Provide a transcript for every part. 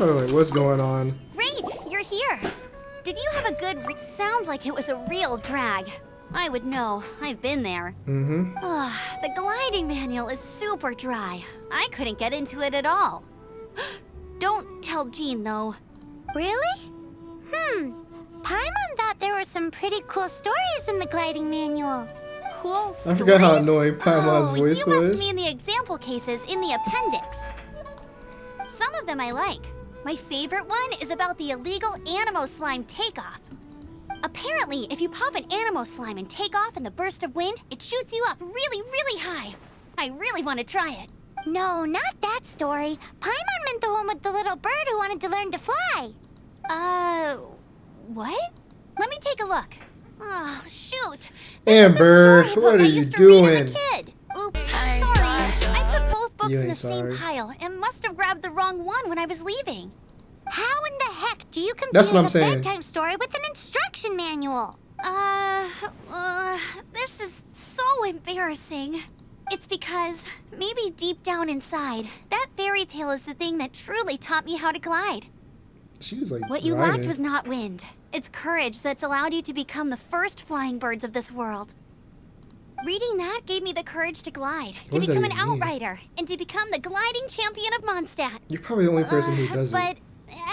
Oh, like, what's going on? Great, you're here. Did you have a good sounds like it was a real drag. I would know. I've been there. Mm-hmm. The gliding manual is super dry. I couldn't get into it at all. Don't tell Jean, though. Really? Paimon thought there were some pretty cool stories in the gliding manual. Cool I stories? forgot how annoying Paimon's voice you was. must mean the example cases in the appendix. Some of them I like. My favorite one is about the illegal Animo slime takeoff. Apparently, if you pop an Animo slime and take off in the burst of wind, it shoots you up really, really high. I really want to try it. No, not that story. Paimon meant the one with the little bird who wanted to learn to fly. What? Let me take a look. Oh, shoot. Amber, This is the what storybook are I you used to read doing? as a kid. Oops, sorry. I put both books You in the ain't same sorry. pile and must have grabbed the wrong one when I was leaving. How in the heck do you That's confuse what I'm a saying. bedtime story with an instruction manual? This is so embarrassing. It's because, maybe deep down inside, that fairy tale is the thing that truly taught me how to glide. She was like, What you lacked riding. was not wind. It's courage that's allowed you to become the first flying birds of this world. Reading that gave me the courage to glide, to What does that become an even mean? outrider, and to become the gliding champion of Mondstadt. You're probably the only person who does But it.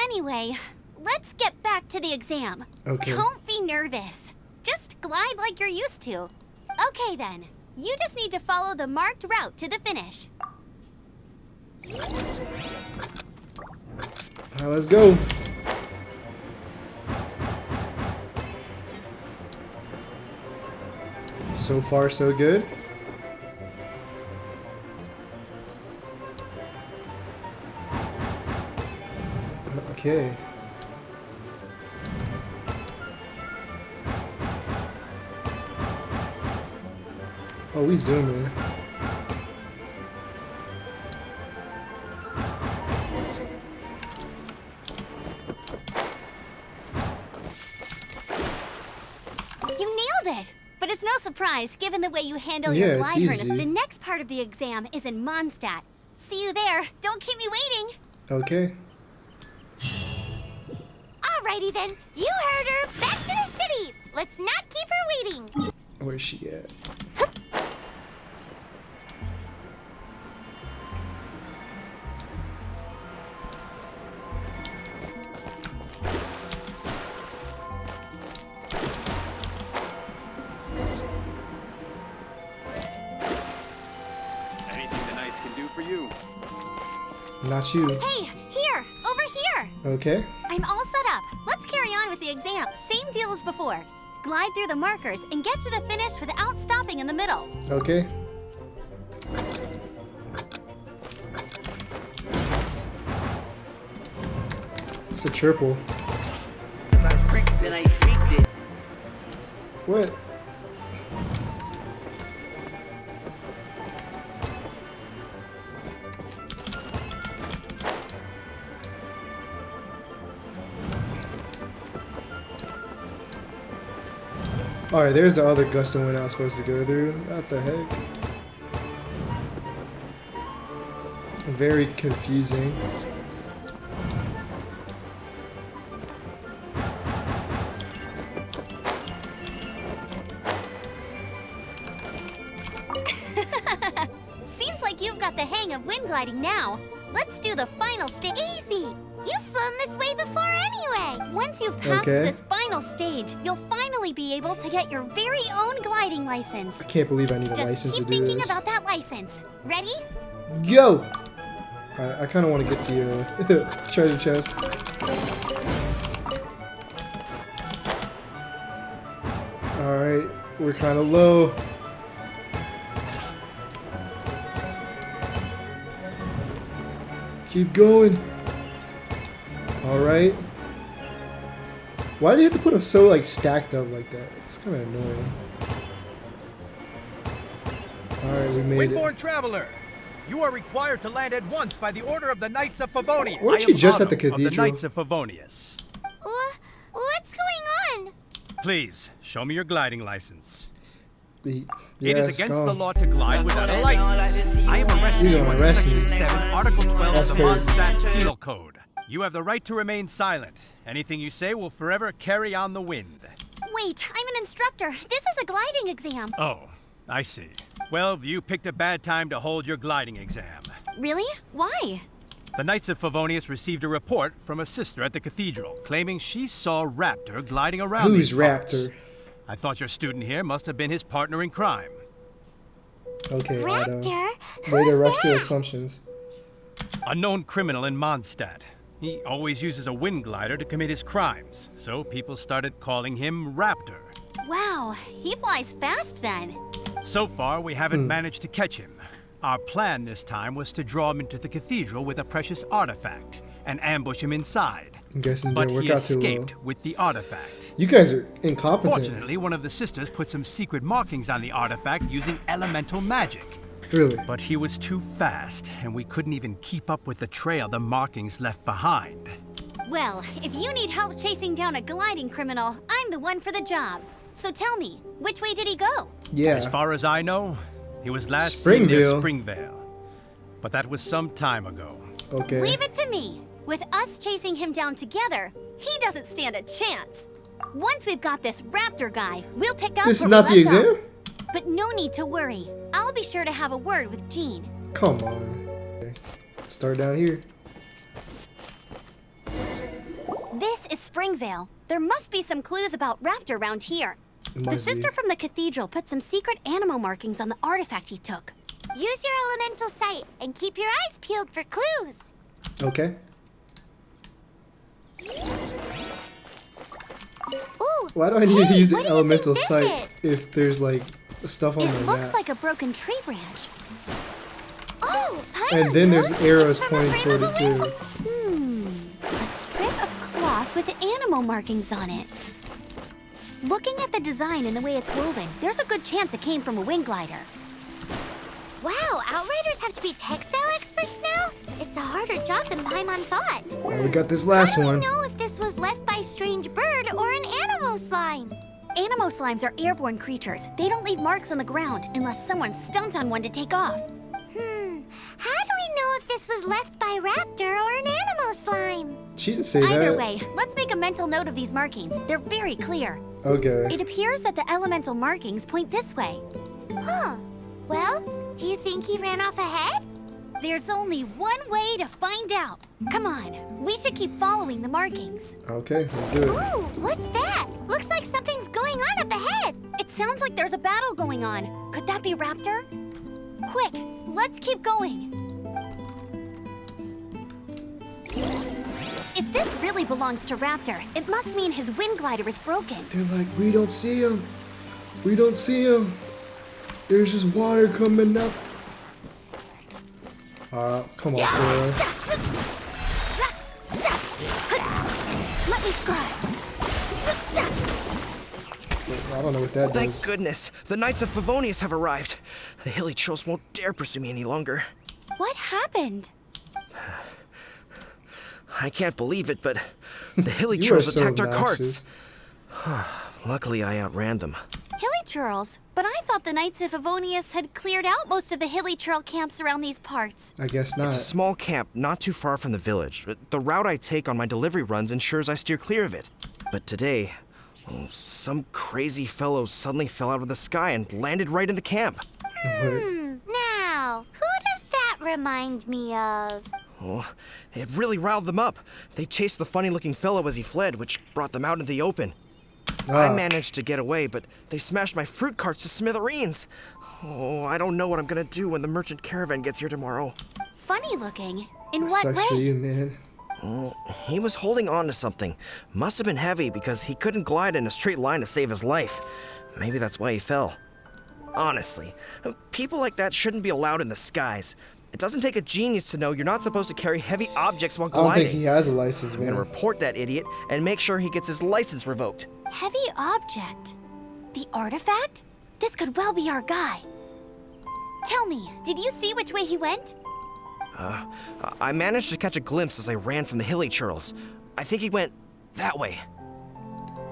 anyway, let's get back to the exam. Okay. Don't be nervous. Just glide like you're used to. Okay then, you just need to follow the marked route to the finish. Alright, let's go. So far, so good. Okay. Oh, we zooming. You nailed it! But it's no surprise, given the way you handle Yeah, your it's glide harness. easy. The next part of the exam is in Mondstadt. See you there. Don't keep me waiting. Okay. Alrighty then, you heard her. Back to the city. Let's not keep her waiting. Where's she at? Anything the Knights can do for you. Not you. Hey, here! Over here! Okay. I'm all set up. Let's carry on with the exam. Same deal as before. Glide through the markers and get to the finish without stopping in the middle. Okay. It's a triple. If I freaked, then I freaked it. What? Alright, there's the other gusto one I was supposed to go through. What the heck? Very confusing. Seems like you've got the hang of wind gliding now. Let's do the final stage. Easy. You've flown this way before anyway. Once you've passed Okay. this final stage, you'll finally be able to get your very own gliding license. I can't believe I need a Just license to keep do thinking this. about that license. Ready? Go! Alright, I kind of want to get the treasure chest. Alright, we're kind of low. Keep going. Alright. Why do they have to put them so like stacked up like that? It's kind of annoying. Alright, we made it. Windborne traveler, you are required to land at once by the order of the Knights of Favonius. Weren't I you am just at Otto the cathedral? Of the Knights of Favonius. What's going on? Please show me your gliding license. Yeah, It is it's against gone. the law to glide without a license. I am arresting You you gonna under arrest me. Section 7, Article 12 That's of the crazy. Mondstadt Penal Code. You have the right to remain silent. Anything you say will forever carry on the wind. Wait, I'm an instructor. This is a gliding exam. Oh, I see. Well, you picked a bad time to hold your gliding exam. Really? Why? The Knights of Favonius received a report from a sister at the cathedral claiming she saw Raptor gliding around Who's these parts. Raptor? I thought your student here must have been his partner in crime. Okay, Otto. Raptor? Way to Who's rush to that? assumptions. A known criminal in Mondstadt. He always uses a wind glider to commit his crimes, so people started calling him Raptor. Wow, he flies fast then. So far, we haven't managed to catch him. Our plan this time was to draw him into the cathedral with a precious artifact and ambush him inside. I'm guessing it But didn't he work out too well. escaped with the artifact. You guys are incompetent. Fortunately, one of the sisters put some secret markings on the artifact using elemental magic. Really? But he was too fast, and we couldn't even keep up with the trail the markings left behind. Well, if you need help chasing down a gliding criminal, I'm the one for the job. So tell me, which way did he go? Yeah. As far as I know, he was last seen near Springvale. Springvale. But that was some time ago. Okay. Leave it to me. With us chasing him down together, he doesn't stand a chance. Once we've got this Raptor guy, we'll pick up This is where not we the left exam? off. But no need to worry. I'll be sure to have a word with Jean. Come on. Okay. Start down here. This is Springvale. There must be some clues about Raptor around here. It The must be. sister from the cathedral put some secret animal markings on the artifact he took. Use your elemental sight and keep your eyes peeled for clues. Okay. Ooh, Why do I need to hey, use the what do you elemental think sight this is? if there's like stuff on It my looks map? like a broken tree branch. Oh, Paimon, And then there's look, arrows it's from a pointing frame toward of it a too. A strip of cloth with animal markings on it. Looking at the design and the way it's woven, there's a good chance it came from a wing glider. Wow, Outriders have to be textile experts now? It's a harder job than Paimon thought. Well, we got this last How do one. we know if this was left by a strange bird or an animal slime? Animo slimes are airborne creatures. They don't leave marks on the ground unless someone stomped on one to take off. How do we know if this was left by Raptor or an animal slime? She didn't say Either that. way, let's make a mental note of these markings. They're very clear. Okay. It appears that the elemental markings point this way. Huh. Well, do you think he ran off ahead? There's only one way to find out. Come on, we should keep following the markings. Okay, let's do it. Ooh, what's that? Looks like something's going on up ahead. It sounds like there's a battle going on. Could that be Raptor? Quick, let's keep going. If this really belongs to Raptor, it must mean his wind glider is broken. They're like, we don't see him. We don't see him. There's just water coming up. Come on, Flora. Let me score. I don't know what that Thank does. goodness, the Knights of Favonius have arrived. The hilly trolls won't dare pursue me any longer. What happened? I can't believe it, but the hilly You are trolls so attacked our obnoxious. carts. Luckily, I outran them. Hilly churls? But I thought the Knights of Favonius had cleared out most of the hilly churl camps around these parts. I guess not. It's a small camp not too far from the village. The route I take on my delivery runs ensures I steer clear of it. But today, some crazy fellow suddenly fell out of the sky and landed right in the camp. Now, who does that remind me of? Oh, it really riled them up. They chased the funny-looking fellow as he fled, which brought them out into the open. I managed to get away, but they smashed my fruit carts to smithereens. Oh, I don't know what I'm gonna do when the merchant caravan gets here tomorrow. Funny looking. In what Sucks for way? you, man. He was holding on to something. Must have been heavy because he couldn't glide in a straight line to save his life. Maybe that's why he fell. Honestly, people like that shouldn't be allowed in the skies. It doesn't take a genius to know you're not supposed to carry heavy objects while I don't think gliding. he has a license, I'm gonna man. report that idiot and make sure he gets his license revoked. Heavy object. The artifact? This could well be our guy. Tell me, did you see which way he went? I managed to catch a glimpse as I ran from the hilly churls. I think he went that way.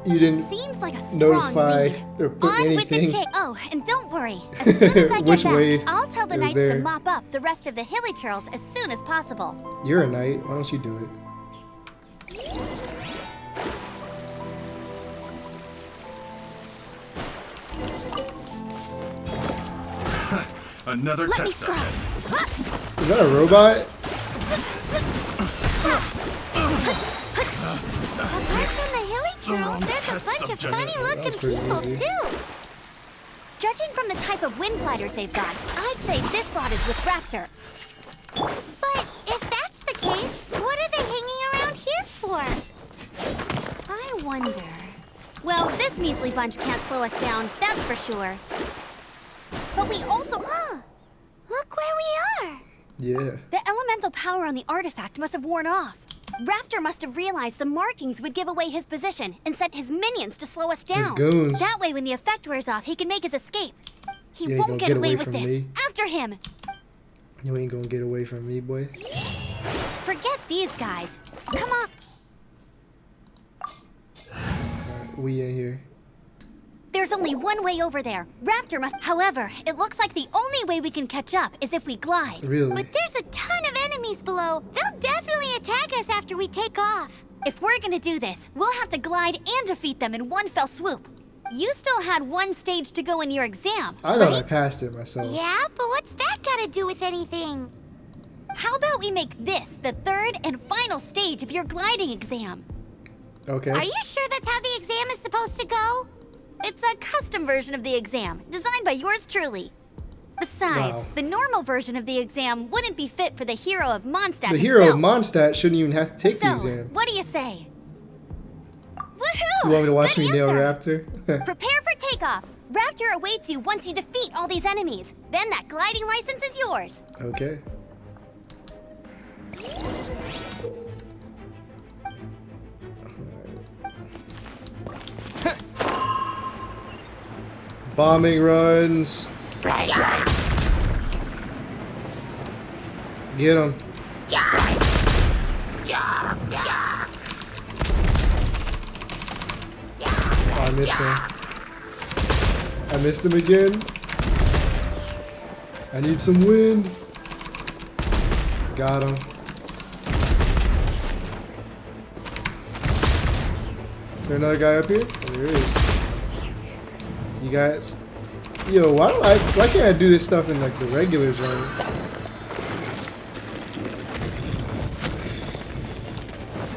You didn't Seems like a strong notify lead. or put On with the anything. chase. Oh, and don't worry. As soon as I get Which back, way I'll tell the it was knights to there. mop up the rest of the hilly churls as soon as possible. You're a knight. Why don't you do it? Another Let me test subject. scrub. Is that a robot? Apart from the hilly wrong girls, there's a test bunch of subject. funny-looking That's pretty people, easy. too. Judging from the type of wind gliders they've got, I'd say this lot is with Raptor. But if that's the case, what are they hanging around here for? I wonder. Well, this measly bunch can't slow us down, that's for sure. But we also... Look where we are. Yeah. The elemental power on the artifact must have worn off. Raptor must have realized the markings would give away his position and sent his minions to slow us down. goons. That way, when the effect wears off, he can make his escape. He Yeah, he won't gonna get get away away with from this. me. After him! You ain't gonna get away from me, boy. Forget these guys. Come on. We in here. There's only one way over there. Raptor must... However, it looks like the only way we can catch up is if we glide. Really? But there's a ton of enemies below. They'll definitely attack us after we take off. If we're gonna do this, we'll have to glide and defeat them in one fell swoop. You still had one stage to go in your exam, I thought I right? passed it myself. Yeah, but what's that got to do with anything? How about we make this the third and final stage of your gliding exam? Okay. Are you sure that's how the exam is supposed to go? It's a custom version of the exam, designed by yours truly. Besides, Wow. the normal version of the exam wouldn't be fit for the hero of Mondstadt The hero of himself. Mondstadt shouldn't even have to take the So, exam. what do you say? Woohoo! You want me to watch Good me nail answer. Raptor? Prepare for takeoff. Raptor awaits you once you defeat all these enemies. Then that gliding license is yours. Okay. Bombing runs. Get him. Oh, I missed him. I missed him again. I need some wind. Got him. Is there another guy up here? Oh, there is. You guys. Yo, why can't I do this stuff in like the regular zone?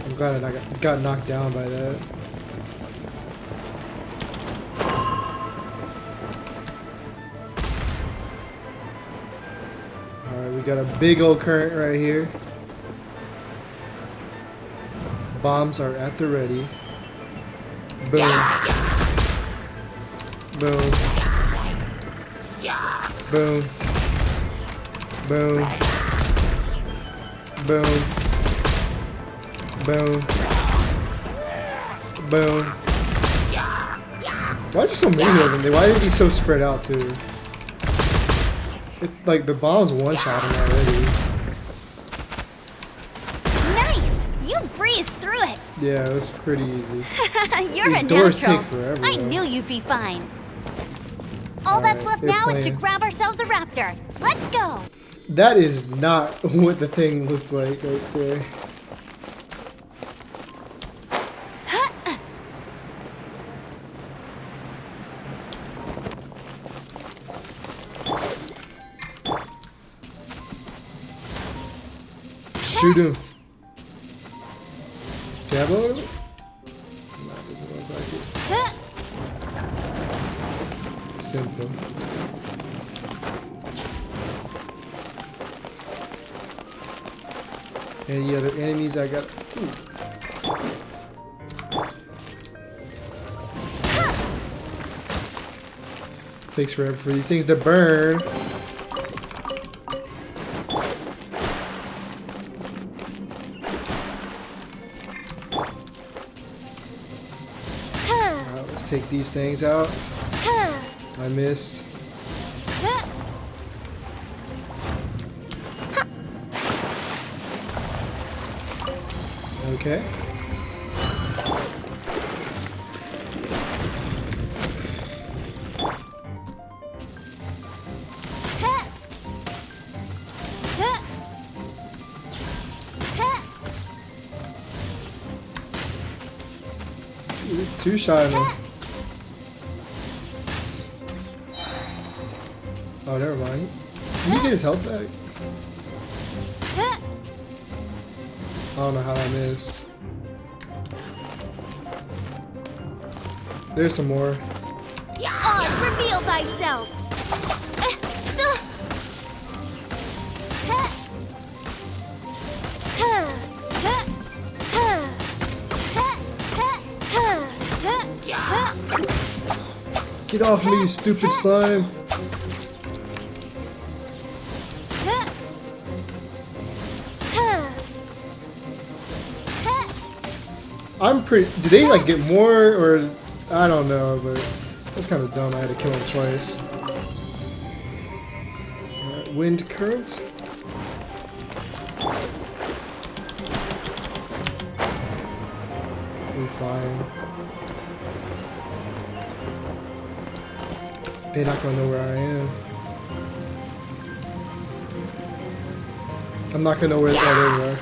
I'm glad I got knocked down by that. Alright, we got a big old current right here. Bombs are at the ready. Boom. Boom. Boom. Boom. Boom. Boom. Boom. Why is there so many of them? Why are they so spread out too? Like the bombs one-shot him already. Nice! You breezed through it. Yeah, it was pretty easy. You're These a doors natural. take forever, I though. knew you'd be fine. All that's Alright, left they're now is to playing. grab ourselves a raptor. Let's go! That is not what the thing looked like right there. Shoot him. Jab on him? No, it doesn't look like it. Simple. Any other enemies I got? Ooh. Takes forever for these things to burn. Alright, let's take these things out. I missed. Okay. Two shot him. Oh, never mind. Can he get his health back? I don't know how that missed. There's some more. Oz, reveal thyself. Get off me, you stupid slime. I'm pretty. Did they like get more or I don't know, but that's kind of dumb. I had to kill him twice. Alright, wind current. We're flying. They're not gonna know where I am. I'm not gonna know where they are.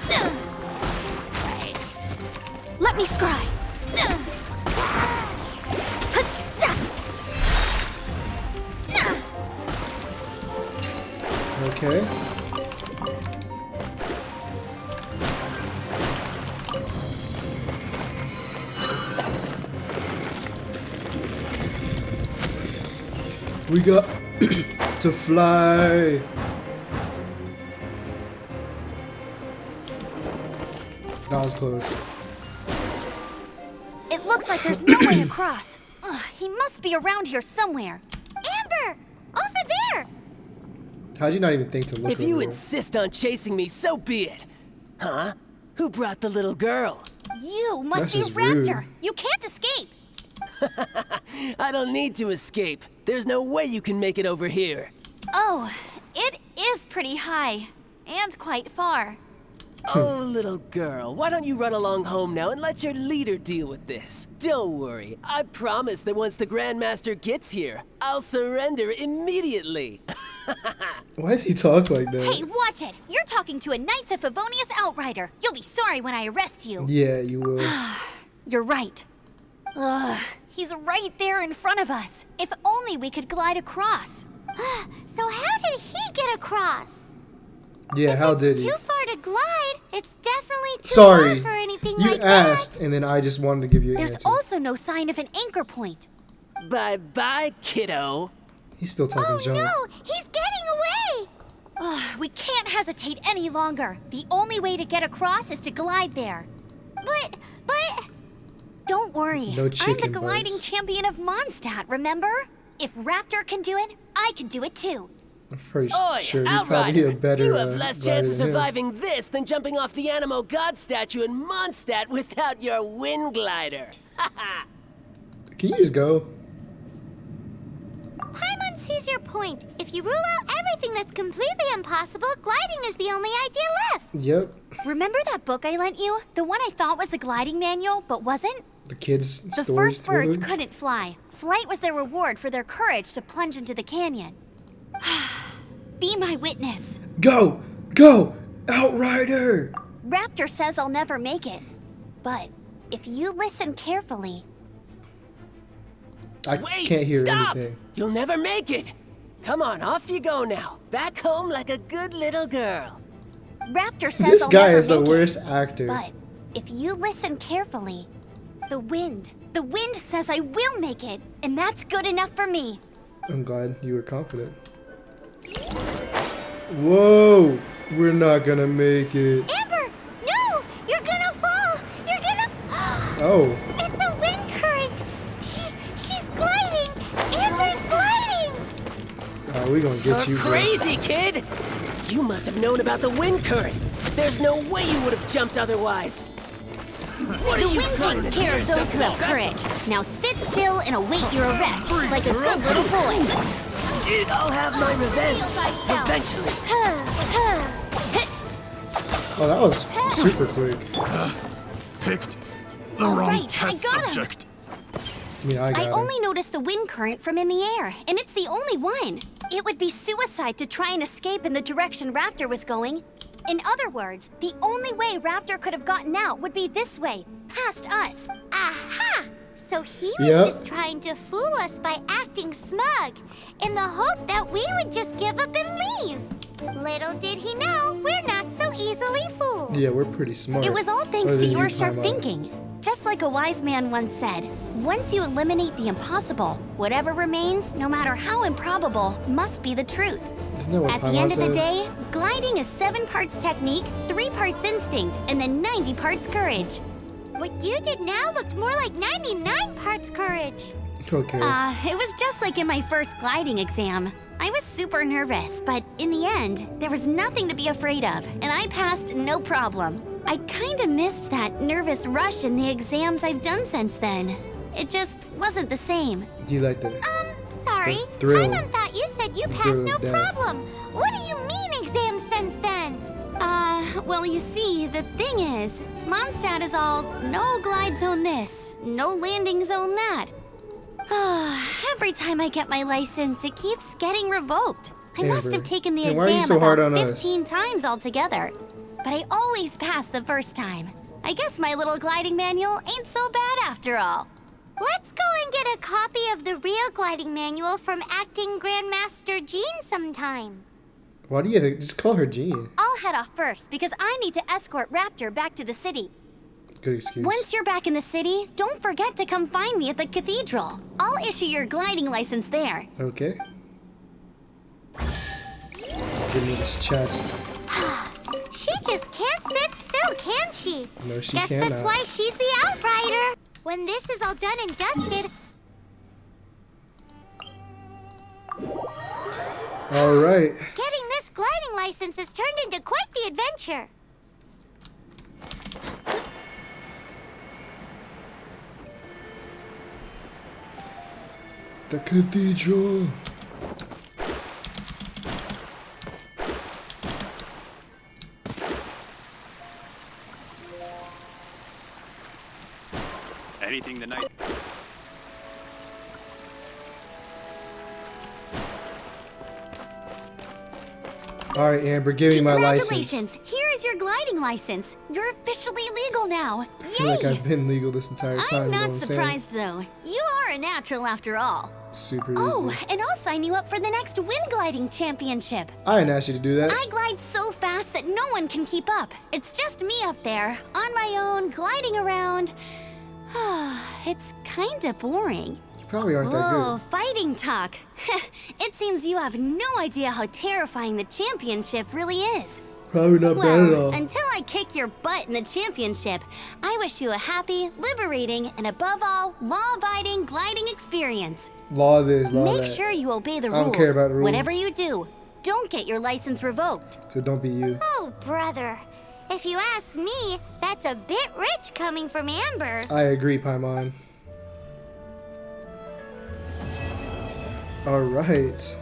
Let me scry. Okay. We got to fly. That was close. It looks like there's no way across. Ugh, he must be around here somewhere. Amber! Over there! How'd you not even think to look If you over there? insist on chasing me, so be it. Huh? Who brought the little girl? You must That's be just Raptor. rude. You can't escape. I don't need to escape. There's no way you can make it over here. Oh, it is pretty high. And quite far. Oh, little girl, why don't you run along home now and let your leader deal with this? Don't worry, I promise that once the Grandmaster gets here, I'll surrender immediately. Why does he talk like that? Hey, watch it. You're talking to a Knights of Favonius outrider. You'll be sorry when I arrest you. Yeah, you will. You're right. Ugh, he's right there in front of us. If only we could glide across. So how did he get across? Yeah, how If did it's he? too far to glide, it's definitely too Sorry, far for anything you like asked, and then I just wanted to give you an There's answer. also no sign of an anchor point. Bye-bye, kiddo. He's still that. talking Oh junk. no, he's getting away! Ugh, we can't hesitate any longer. The only way to get across is to glide there. But... Don't worry. No I'm the chicken gliding bites. champion of Mondstadt, remember? If Raptor can do it, I can do it too. I'm pretty Oi, sure he's Outrider, probably a better you have less glider chance of than him. surviving this than jumping off the Animo God statue in Mondstadt without your wind glider. Can you just go? Paimon sees your point. If you rule out everything that's completely impossible, gliding is the only idea left. Yep. Remember that book I lent you? The one I thought was the gliding manual, but wasn't? The kids' The story. first birds couldn't fly. Flight was their reward for their courage to plunge into the canyon. Be my witness. Go! Go! Outrider! Raptor says I'll never make it. But if you listen carefully, I Wait, can't hear stop! anything. You'll never make it. Come on, off you go now. Back home like a good little girl. Raptor says This I'll guy never is the make worst it. actor. But if you listen carefully, the wind says I will make it, and that's good enough for me. I'm glad you were confident. Whoa! We're not gonna make it. Amber, no! You're gonna fall! You're gonna... Oh. It's a wind current! She's gliding! Amber's gliding! Oh, we're gonna get you, You're bro. crazy, kid! You must have known about the wind current. There's no way you would have jumped otherwise. What The are you wind trying takes to care do of those who have yourself? courage. Now sit still and await your arrest, like a good little boy. I'll have my revenge Feel thyself. eventually. Oh, that was super quick. Picked the All wrong right, I test got him. subject. I mean, I got I it. only noticed the wind current from in the air, and it's the only one. It would be suicide to try and escape in the direction Raptor was going. In other words, the only way Raptor could have gotten out would be this way, past us. Aha! So he was Yep. just trying to fool us by acting smug, in the hope that we would just give up and leave. Little did he know, we're not so easily fooled. Yeah, we're pretty smart. It was all thanks Other to than your you, sharp Paimon. thinking. Just like a wise man once said, once you eliminate the impossible, whatever remains, no matter how improbable, must be the truth. Isn't that what At the Paimon end of the said? day, gliding is 7 parts technique, 3 parts instinct, and then 90 parts courage. What you did now looked more like 99 parts courage. Okay. It was just like in my first gliding exam. I was super nervous, but in the end, there was nothing to be afraid of, and I passed no problem. I kinda missed that nervous rush in the exams I've done since then. It just wasn't the same. Do you like that? Sorry. The thrill. Paimon thought you said you passed thrill no of death. problem. What do you mean exams since then? Well, you see, the thing is, Mondstadt is all no glide zone this, no landing zone that. Every time I get my license, it keeps getting revoked. I must Amber, have taken the then why are you exam so hard about on us? 15 times altogether. But I always pass the first time. I guess my little gliding manual ain't so bad after all. Let's go and get a copy of the real gliding manual from acting Grandmaster Jean sometime. Why do you have to just call her Jean? I'll head off first because I need to escort Raptor back to the city. Good excuse. Once you're back in the city, don't forget to come find me at the cathedral. I'll issue your gliding license there. Okay. Give me this chest. She just can't sit still, can she? No, she Guess cannot. that's why she's the outrider. When this is all done and dusted, All right. getting this gliding license has turned into quite the adventure. The cathedral. Anything tonight? All right, Amber, give me my license. Congratulations! Here is your gliding license. You're officially legal now. I feel like Yay! I've been legal this entire time. I'm you know not what I'm surprised though. You are a natural after all. saying? Super Oh, easy. and I'll sign you up for the next wind gliding championship. I didn't ask you to do that. I glide so fast that no one can keep up. It's just me up there, on my own, gliding around. It's kinda boring. You probably aren't that Whoa, good. fighting talk. It seems you have no idea how terrifying the championship really is. Probably not bad at all. Well, until I kick your butt in the championship, I wish you a happy, liberating, and above all, law-abiding gliding experience. Law this, law Make that. sure you obey the I don't rules. care about the rules. Whatever you do, don't get your license revoked. So don't be you. Oh, brother. If you ask me, that's a bit rich coming from Amber. I agree, Paimon. All right.